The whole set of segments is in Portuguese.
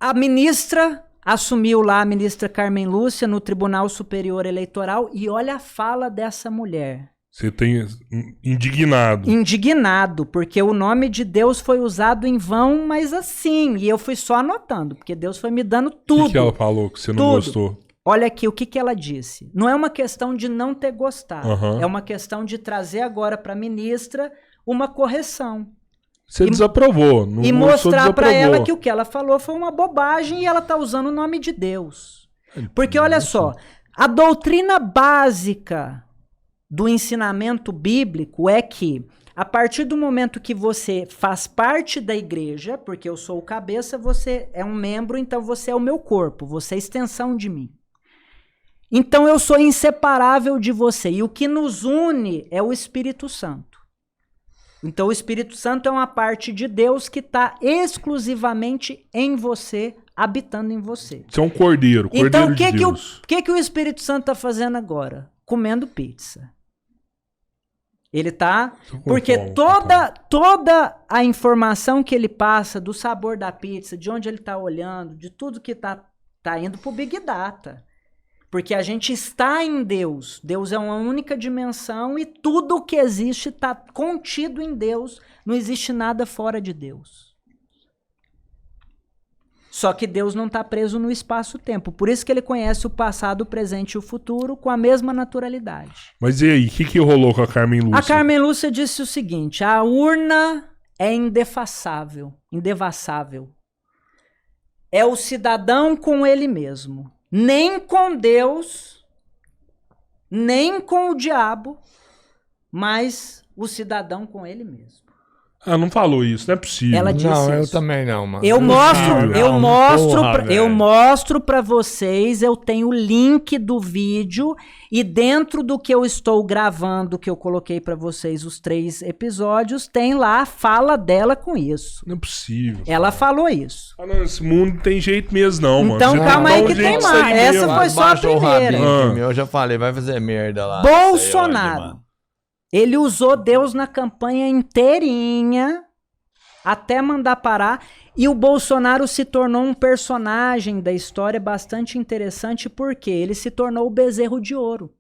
A ministra assumiu lá, a ministra Carmen Lúcia, no Tribunal Superior Eleitoral, e olha a fala dessa mulher. Você tem indignado. Indignado, porque o nome de Deus foi usado em vão, mas assim, e eu fui só anotando, porque Deus foi me dando tudo. O que ela falou que você não gostou? Olha aqui, o que ela disse. Não é uma questão de não ter gostado, é uma questão de trazer agora para a ministra uma correção. Você desaprovou. Não e mostrar para ela que o que ela falou foi uma bobagem e ela está usando o nome de Deus. Porque olha só, a doutrina básica do ensinamento bíblico é que a partir do momento que você faz parte da igreja, porque eu sou o cabeça, você é um membro, então você é o meu corpo, você é a extensão de mim. Então eu sou inseparável de você. E o que nos une é o Espírito Santo. Então o Espírito Santo é uma parte de Deus que está exclusivamente em você, habitando em você. Você é um cordeiro então, de Deus. O que o Espírito Santo está fazendo agora? Comendo pizza. Ele tá... Porque toda a informação que ele passa do sabor da pizza, de onde ele está olhando, de tudo que tá indo pro Big Data. Porque a gente está em Deus. Deus é uma única dimensão e tudo o que existe está contido em Deus. Não existe nada fora de Deus. Só que Deus não está preso no espaço-tempo. Por isso que ele conhece o passado, o presente e o futuro com a mesma naturalidade. Mas e aí, o que rolou com a Carmen Lúcia? A Carmen Lúcia disse o seguinte: a urna é indefassável. É o cidadão com ele mesmo. Nem com Deus, nem com o diabo, mas o cidadão com ele mesmo. Ah, não falou isso, não é possível. Ela disse não, isso. Eu também não, mano. Eu mostro pra vocês, eu tenho o link do vídeo e dentro do que eu estou gravando, que eu coloquei pra vocês os 3 episódios, tem lá a fala dela com isso. Não é possível. Ela falou isso. Ah, não, esse mundo não tem jeito mesmo não, mano. Então calma aí que tem mais. Essa foi só a primeira. Eu já falei, vai fazer merda lá. Bolsonaro. Ele usou Deus na campanha inteirinha até mandar parar. E o Bolsonaro se tornou um personagem da história bastante interessante porque ele se tornou o bezerro de ouro.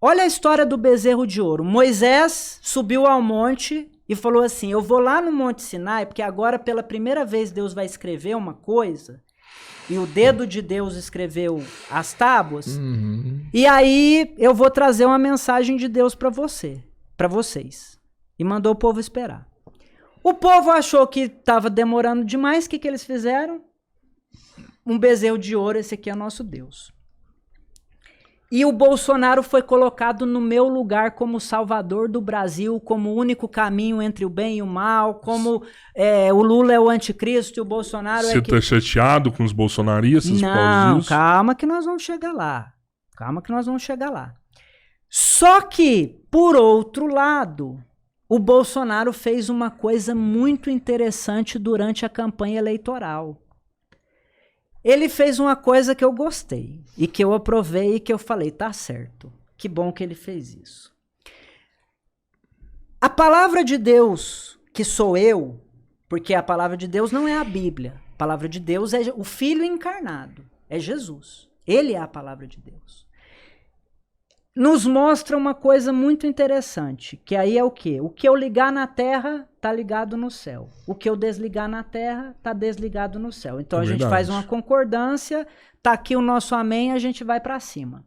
Olha a história do bezerro de ouro. Moisés subiu ao monte e falou assim: eu vou lá no Monte Sinai, porque agora pela primeira vez Deus vai escrever uma coisa. E o dedo de Deus escreveu as tábuas. E aí eu vou trazer uma mensagem de Deus para vocês. E mandou o povo esperar. O povo achou que estava demorando demais. O que eles fizeram? Um bezerro de ouro, esse aqui é nosso Deus. E o Bolsonaro foi colocado no meu lugar como salvador do Brasil, como o único caminho entre o bem e o mal, como o Lula é o anticristo e o Bolsonaro Você tá chateado com os bolsonaristas? Não, calma que nós vamos chegar lá. Só que, por outro lado, o Bolsonaro fez uma coisa muito interessante durante a campanha eleitoral. Ele fez uma coisa que eu gostei e que eu aprovei e que eu falei, tá certo. Que bom que ele fez isso. A palavra de Deus, que sou eu, porque a palavra de Deus não é a Bíblia. A palavra de Deus é o Filho encarnado, é Jesus. Ele é a palavra de Deus. Nos mostra uma coisa muito interessante, que aí é o quê? O que eu ligar na terra está ligado no céu. O que eu desligar na terra está desligado no céu. Então a gente faz uma concordância, tá aqui o nosso amém, a gente vai para cima.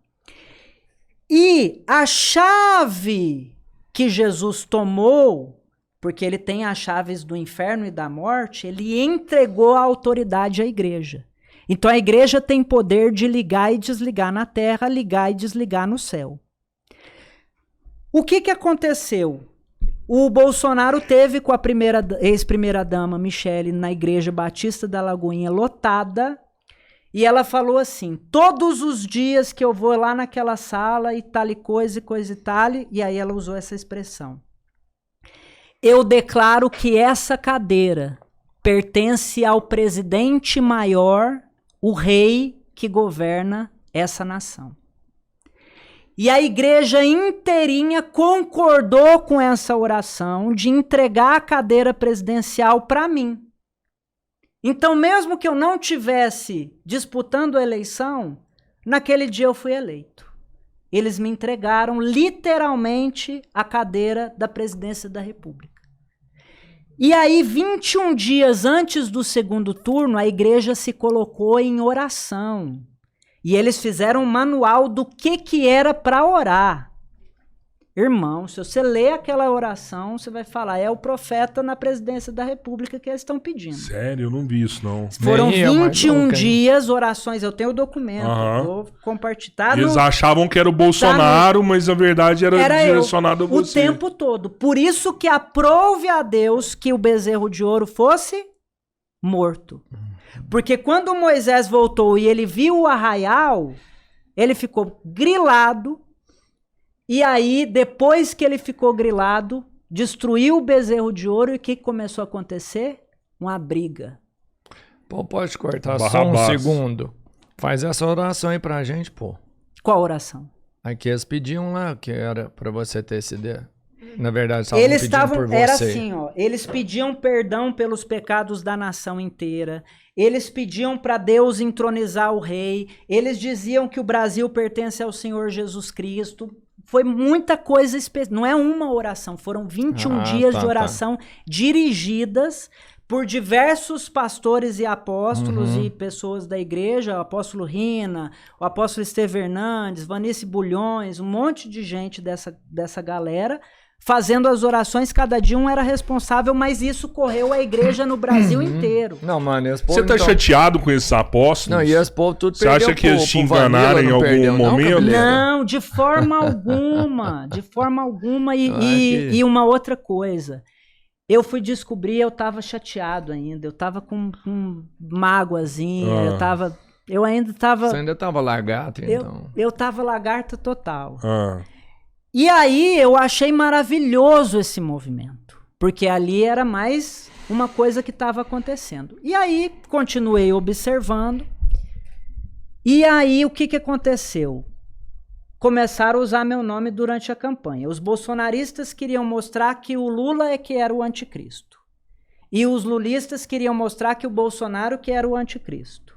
E a chave que Jesus tomou, porque ele tem as chaves do inferno e da morte, ele entregou a autoridade à igreja. Então a igreja tem poder de ligar e desligar na terra, ligar e desligar no céu. O que aconteceu? O Bolsonaro teve com a ex-primeira-dama Michele na Igreja Batista da Lagoinha lotada e ela falou assim, todos os dias que eu vou lá naquela sala e tal e coisa e tal, e aí ela usou essa expressão. Eu declaro que essa cadeira pertence ao presidente maior, o rei que governa essa nação. E a igreja inteirinha concordou com essa oração de entregar a cadeira presidencial para mim. Então, mesmo que eu não tivesse disputando a eleição, naquele dia eu fui eleito. Eles me entregaram literalmente a cadeira da presidência da República. E aí, 21 dias antes do segundo turno, a igreja se colocou em oração. E eles fizeram um manual do que era para orar. Irmão, se você ler aquela oração, você vai falar, é o profeta na presidência da República que eles estão pedindo. Sério, eu não vi isso, não. Foram Nem eu, mas 21 não, cara. dias, orações, eu tenho o documento, Aham. vou compartilhar. Eles achavam que era o Bolsonaro, mas na verdade era direcionado a o você. tempo todo. Por isso que aprove a Deus que o bezerro de ouro fosse morto. Porque quando Moisés voltou e ele viu o arraial, ele ficou grilado. E aí, depois que ele ficou grilado, destruiu o bezerro de ouro e o que começou a acontecer? Uma briga. Pô, pode cortar só um Barrabás. segundo. Faz essa oração aí pra gente, pô. Qual oração? Aqui eles pediam lá que era pra você ter esse ideia. Na verdade, estavam Eles pedindo estavam, por você. era assim, ó, eles pediam perdão pelos pecados da nação inteira, eles pediam para Deus entronizar o rei, eles diziam que o Brasil pertence ao Senhor Jesus Cristo. Foi muita coisa específica, não é uma oração, foram 21 dias de oração dirigidas por diversos pastores e apóstolos e pessoas da igreja, o apóstolo Rina, o apóstolo Estevão Hernandes, Vanice Bulhões, um monte de gente dessa galera, fazendo as orações, cada dia um era responsável, mas isso correu a igreja no Brasil inteiro. Não, mano, e os Você tá chateado com esses apóstolos? Não, e esse povo tudo Você acha que eles te enganaram em algum momento? Não, de forma alguma. De forma alguma. E uma outra coisa. Eu fui descobrir, eu tava chateado ainda. Eu tava com mágoazinha. Eu ainda tava... Você ainda tava lagarto, então. Eu tava lagarta total. Ah. E aí eu achei maravilhoso esse movimento. Porque ali era mais uma coisa que estava acontecendo. E aí continuei observando. E aí o que aconteceu? Começaram a usar meu nome durante a campanha. Os bolsonaristas queriam mostrar que o Lula é que era o anticristo. E os lulistas queriam mostrar que o Bolsonaro que era o anticristo.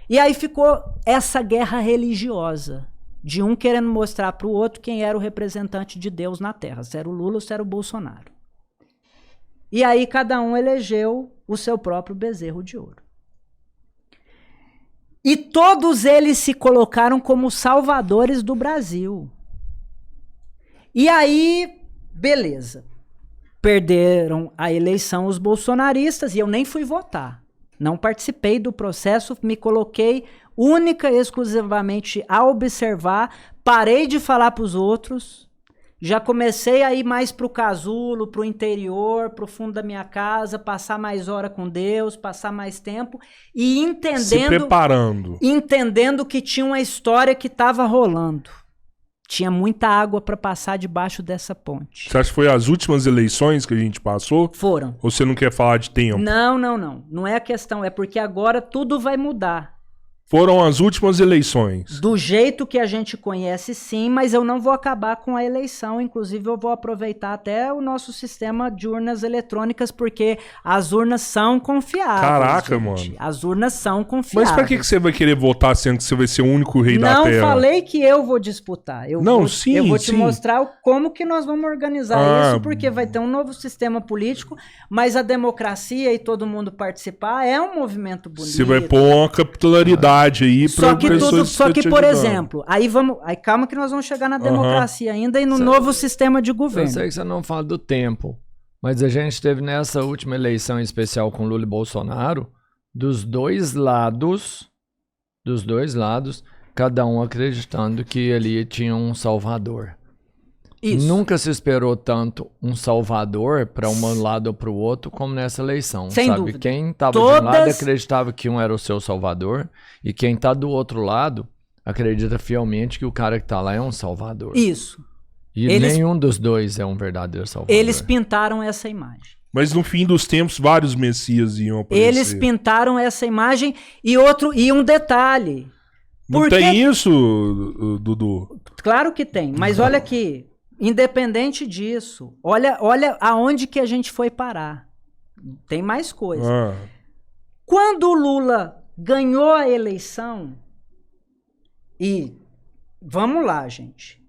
E aí ficou essa guerra religiosa. De um querendo mostrar para o outro quem era o representante de Deus na Terra. Se era o Lula ou se era o Bolsonaro. E aí cada um elegeu o seu próprio bezerro de ouro. E todos eles se colocaram como salvadores do Brasil. E aí, beleza. Perderam a eleição os bolsonaristas e eu nem fui votar. Não participei do processo, me coloquei única e exclusivamente a observar, parei de falar para os outros, já comecei a ir mais para o casulo, para o interior, para o fundo da minha casa, passar mais hora com Deus, passar mais tempo e entendendo que tinha uma história que estava rolando. Tinha muita água para passar debaixo dessa ponte. Você acha que foi as últimas eleições que a gente passou? Foram. Ou você não quer falar de tempo? Não. Não é a questão, é porque agora tudo vai mudar. Foram as últimas eleições. Do jeito que a gente conhece, sim, mas eu não vou acabar com a eleição. Inclusive, eu vou aproveitar até o nosso sistema de urnas eletrônicas, porque as urnas são confiáveis. Caraca, gente. mano. As urnas são confiáveis. Mas pra que você vai querer votar sendo que você vai ser o único rei da Terra? Terra? Não falei que eu vou disputar. Eu vou te mostrar como que nós vamos organizar isso, porque vai ter um novo sistema político, mas a democracia e todo mundo participar é um movimento bonito. Você vai pôr uma capilaridade aí para só que por exemplo, aí calma que nós vamos chegar na democracia ainda e no novo sistema de governo. Eu sei que você não fala do tempo, mas a gente teve nessa última eleição especial com Lula e Bolsonaro, dos dois lados, cada um acreditando que ali tinha um salvador. Isso. Nunca se esperou tanto um salvador para um lado ou para o outro como nessa eleição. Sem dúvida. Quem estava de um lado acreditava que um era o seu salvador e quem está do outro lado acredita fielmente que o cara que está lá é um salvador. Isso. E nenhum dos dois é um verdadeiro salvador. Eles pintaram essa imagem. Mas no fim dos tempos, vários messias iam aparecer. Eles pintaram essa imagem e um detalhe. Não tem isso, Dudu? Claro que tem, mas olha aqui. Independente disso, olha aonde que a gente foi parar. Tem mais coisa. Quando o Lula ganhou a eleição, e vamos lá, gente,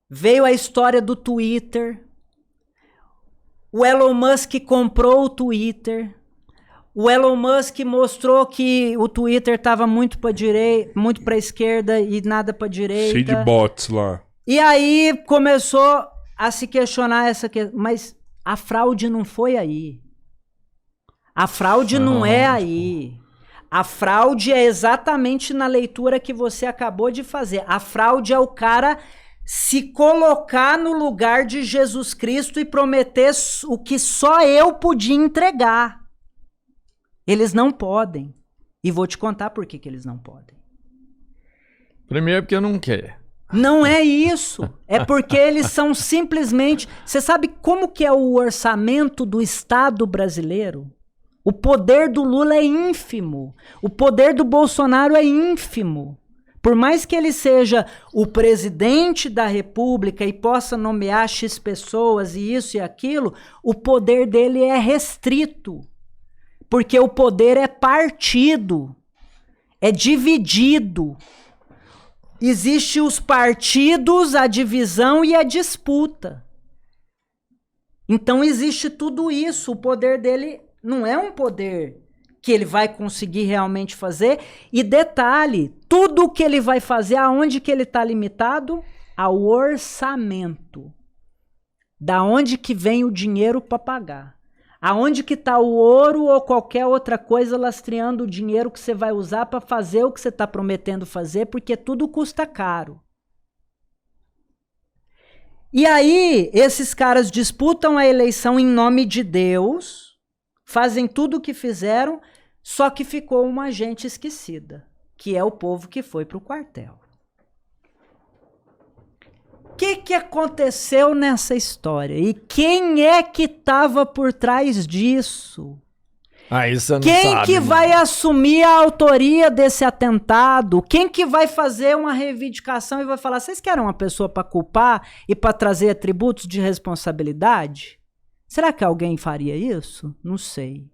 veio a história do Twitter, o Elon Musk comprou o Twitter, o Elon Musk mostrou que o Twitter estava muito para direita, muito para esquerda e nada para direita. Cheio de bots lá. E aí começou a se questionar essa questão, mas a fraude não foi aí. A fraude não é aí. A fraude é exatamente na leitura que você acabou de fazer. A fraude é o cara se colocar no lugar de Jesus Cristo e prometer o que só eu podia entregar. Eles não podem. E vou te contar por que eles não podem. Primeiro porque não quer. Não é isso. É porque eles são simplesmente... Você sabe como que é o orçamento do Estado brasileiro? O poder do Lula é ínfimo. O poder do Bolsonaro é ínfimo. Por mais que ele seja o presidente da República e possa nomear X pessoas e isso e aquilo, o poder dele é restrito. Porque o poder é partido, é dividido. Existem os partidos, a divisão e a disputa. Então existe tudo isso. O poder dele não é um poder que ele vai conseguir realmente fazer. E detalhe, tudo o que ele vai fazer, aonde que ele está limitado? Ao orçamento. Da onde que vem o dinheiro para pagar? Aonde que está o ouro ou qualquer outra coisa lastreando o dinheiro que você vai usar para fazer o que você está prometendo fazer, porque tudo custa caro. E aí, esses caras disputam a eleição em nome de Deus, fazem tudo o que fizeram, só que ficou uma gente esquecida, que é o povo que foi para o quartel. O que aconteceu nessa história? E quem é que estava por trás disso? Isso não quem sabe, que vai assumir a autoria desse atentado? Quem que vai fazer uma reivindicação e vai falar, vocês querem uma pessoa para culpar e para trazer atributos de responsabilidade? Será que alguém faria isso? Não sei.